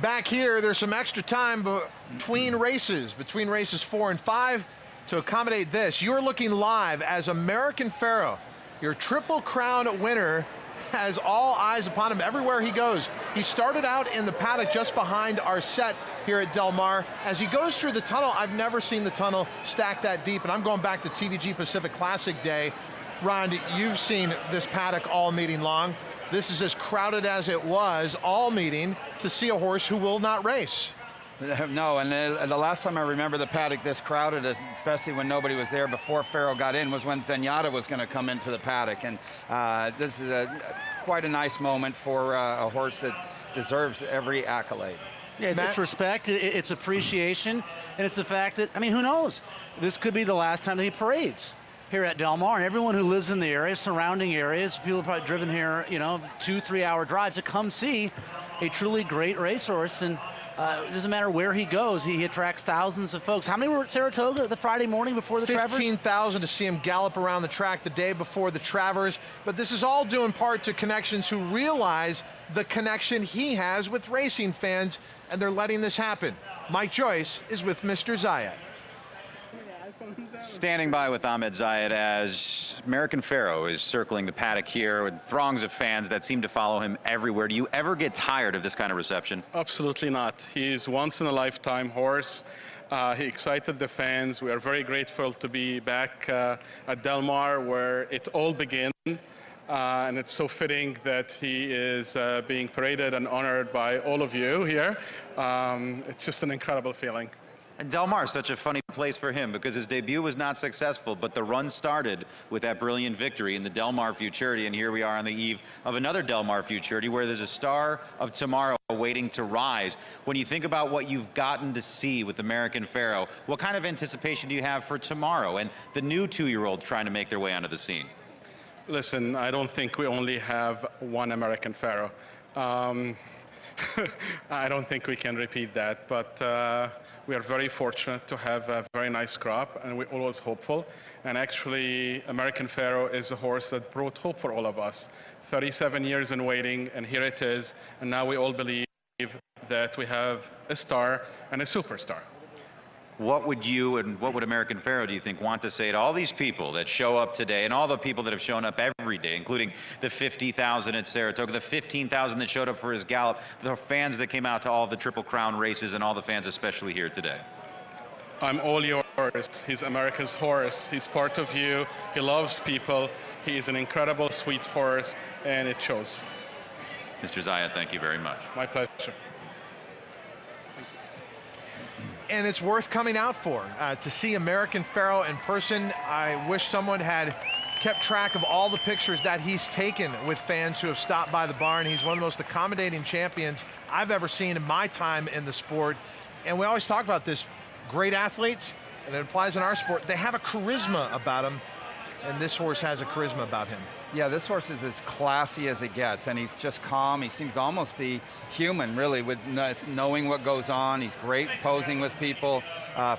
Back here, there's some extra time between races 4 and 5 to accommodate this. You're looking live as American Pharoah, your Triple Crown winner, has all eyes upon him everywhere he goes. He started out in the paddock just behind our set here at Del Mar. As he goes through the tunnel, I've never seen the tunnel stacked that deep, and I'm going back to TVG Pacific Classic Day. Ron, you've seen this paddock all meeting long. This is as crowded as it was all meeting to see a horse who will not race. No, and the last time I remember the paddock this crowded, especially when nobody was there before Pharoah got in, was when Zenyatta was going to come into the paddock. And this is quite a nice moment for a horse that deserves every accolade. Yeah, it's respect, it's appreciation, and it's the fact that, I mean, who knows? This could be the last time that he parades here at Del Mar, and everyone who lives in the area, surrounding areas, people have probably driven here, 2-3 hour drives to come see a truly great racehorse. And it doesn't matter where he goes, he attracts thousands of folks. How many were at Saratoga the Friday morning before the Travers? 15,000 to see him gallop around the track the day before the Travers. But this is all due in part to connections who realize the connection he has with racing fans, and they're letting this happen. Mike Joyce is with Mr. Zayat. Standing by with Ahmed Zayat as American Pharoah is circling the paddock here with throngs of fans that seem to follow him everywhere. Do you ever get tired of this kind of reception? Absolutely not. He's once-in-a-lifetime horse. He excited the fans. We are very grateful to be back at Del Mar, where it all began. And it's so fitting that he is being paraded and honored by all of you here. It's just an incredible feeling. And Del Mar is such a funny place for him because his debut was not successful, but the run started with that brilliant victory in the Del Mar Futurity, and here we are on the eve of another Del Mar Futurity where there's a star of tomorrow waiting to rise. When you think about what you've gotten to see with American Pharoah, what kind of anticipation do you have for tomorrow and the new 2-year-old trying to make their way onto the scene? Listen, I don't think we only have one American Pharoah. I don't think we can repeat that, but we are very fortunate to have a very nice crop, and we're always hopeful. And actually, American Pharoah is a horse that brought hope for all of us. 37 years in waiting, and here it is. And now we all believe that we have a star and a superstar. What would you and what would American Pharoah, do you think, want to say to all these people that show up today and all the people that have shown up every day, including the 50,000 at Saratoga, the 15,000 that showed up for his gallop, the fans that came out to all the Triple Crown races, and all the fans especially here today? I'm all yours. He's America's horse. He's part of you. He loves people. He is an incredible, sweet horse, and it shows. Mr. Zayat, thank you very much. My pleasure. And it's worth coming out for. To see American Pharoah in person, I wish someone had kept track of all the pictures that he's taken with fans who have stopped by the barn. He's one of the most accommodating champions I've ever seen in my time in the sport. And we always talk about this, great athletes, and it applies in our sport, they have a charisma about them, and this horse has a charisma about him. Yeah, this horse is as classy as it gets, and he's just calm. He seems to almost be human, really, with knowing what goes on. He's great posing with people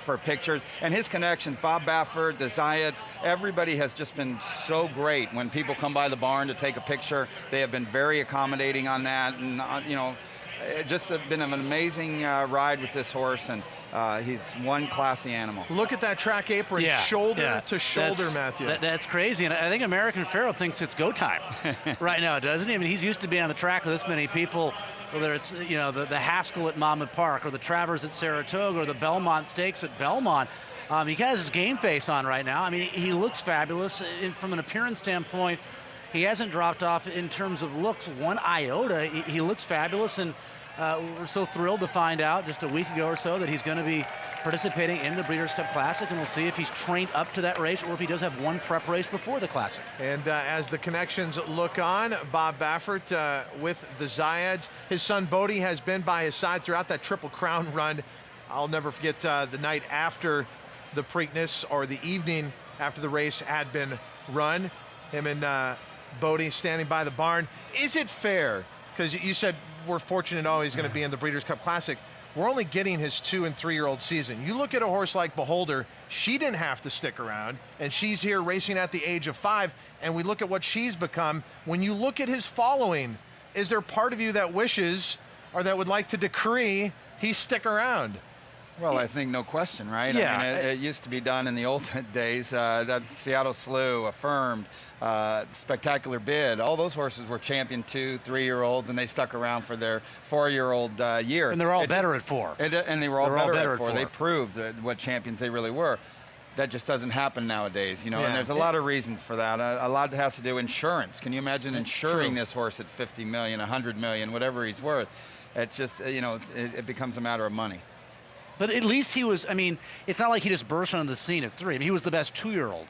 for pictures. And his connections, Bob Baffert, the Zayats, everybody has just been so great. When people come by the barn to take a picture, they have been very accommodating on that. And, just been an amazing ride with this horse, and he's one classy animal. Look at that track apron, shoulder to shoulder, Matthew. That's crazy, and I think American Pharoah thinks it's go time right now, doesn't he? I mean, he's used to being on the track with this many people, whether it's the Haskell at Monmouth Park, or the Travers at Saratoga, or the Belmont Stakes at Belmont. He has his game face on right now. I mean, he looks fabulous from an appearance standpoint. He hasn't dropped off in terms of looks one iota. He looks fabulous, and we're so thrilled to find out just a week ago or so that he's going to be participating in the Breeders' Cup Classic, and we'll see if he's trained up to that race or if he does have one prep race before the Classic. And as the connections look on, Bob Baffert with the Zayats. His son Bodie has been by his side throughout that Triple Crown run. I'll never forget the night after the Preakness, or the evening after the race had been run. Him and Bodie standing by the barn. Is it fair, because you said we're fortunate he's going to be in the Breeders' Cup Classic, we're only getting his 2- and 3-year-old season. You look at a horse like Beholder, she didn't have to stick around, and she's here racing at the age of 5, and we look at what she's become. When you look at his following, is there part of you that wishes or that would like to decree he stick around? Well, I think no question, right? Yeah. I mean, it used to be done in the old days. That Seattle Slew, Affirmed, Spectacular Bid, all those horses were champion 2, 3-year-olds, and they stuck around for their 4-year-old year. And they're all better at 4. And they were all better at 4. They proved what champions they really were. That just doesn't happen nowadays, you know, and there's a lot of reasons for that. A lot has to do with insurance. Can you imagine insuring this horse at $50 million, $100 million, whatever he's worth? It's just, it becomes a matter of money. But at least he was, I mean, it's not like he just burst onto the scene at 3. I mean, he was the best 2-year-old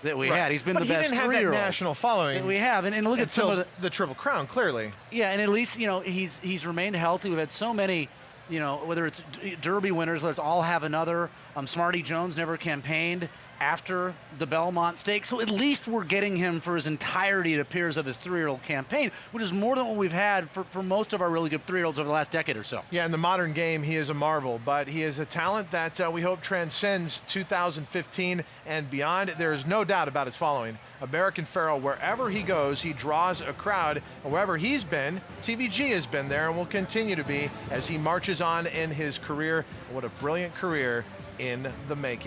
that we had. He's been but the best 3-year-old. He didn't have that national following that we have. And look at some of the Triple Crown, clearly. Yeah, and at least, he's remained healthy. We've had so many, whether it's Derby winners, whether it's All Have Another. Smarty Jones never campaigned after the Belmont Stakes. So at least we're getting him for his entirety, it appears, of his 3-year-old campaign, which is more than what we've had for most of our really good 3-year-olds over the last decade or so. Yeah, in the modern game, he is a marvel, but he is a talent that we hope transcends 2015 and beyond. There is no doubt about his following. American Pharoah, wherever he goes, he draws a crowd. And wherever he's been, TVG has been there and will continue to be as he marches on in his career. What a brilliant career in the making.